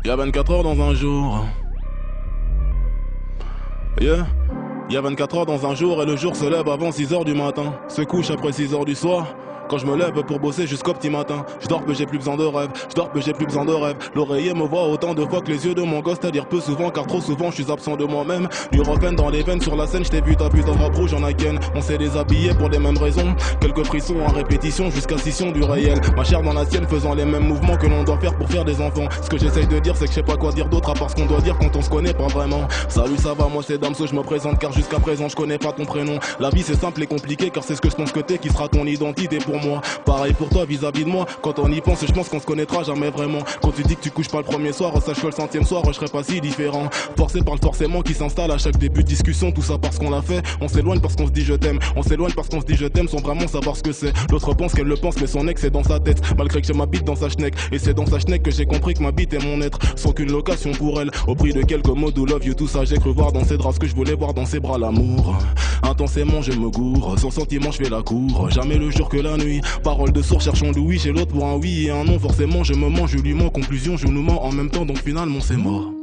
Y'a 24 heures dans un jour. Yeah. Y'a 24 heures dans un jour et le jour se lève avant 6 heures du matin. Se couche après 6 heures du soir. Quand je me lève pour bosser jusqu'au petit matin. Je dors que j'ai plus besoin de rêve. Je dors que j'ai plus besoin de rêve. L'oreiller me voit autant de fois que les yeux de mon gosse. C'est-à-dire peu souvent car trop souvent je suis absent de moi-même. Du rock'n'roll dans les veines sur la scène. Je t'ai vu ta putain de rap rouge en again. On s'est déshabillé pour les mêmes raisons. Quelques frissons en répétition jusqu'à scission du réel. Ma chair dans la sienne faisant les mêmes mouvements que l'on doit faire pour faire des enfants. Ce que j'essaye de dire c'est que je sais pas quoi dire d'autre à part ce qu'on doit dire quand on se connaît pas vraiment. Salut ça va moi c'est Damso je me présente car jusqu'à présent je connais pas ton prénom. La vie c'est simple et compliqué car c'est ce que je pense que t'es qui sera ton identité pour moi. Pareil pour toi vis-à-vis de moi. Quand on y pense je pense qu'on se connaîtra jamais vraiment. Quand tu dis que tu couches pas le premier soir, sache que le 100e soir je serai pas si différent. Forcé par le forcément qui s'installe à chaque début de discussion. Tout ça parce qu'on l'a fait. On s'éloigne parce qu'on se dit je t'aime. On s'éloigne parce qu'on se dit je t'aime sans vraiment savoir ce que c'est. L'autre pense qu'elle le pense mais son ex est dans sa tête. Malgré que j'ai ma bite dans sa schneck. Et c'est dans sa schneck que j'ai compris que ma bite est mon être. Sans qu'une location pour elle. Au prix de quelques mots do love you tout ça j'ai cru voir dans ses draps ce que je voulais voir dans ses bras l'amour. Intensément je me gourre. Sans sentiment je fais la cour. Jamais le jour que la nuit. Parole de sourd cherchons Louis chez l'autre pour un oui et un non. Forcément je me mens, je lui mens. Conclusion je nous mens en même temps donc finalement c'est mort.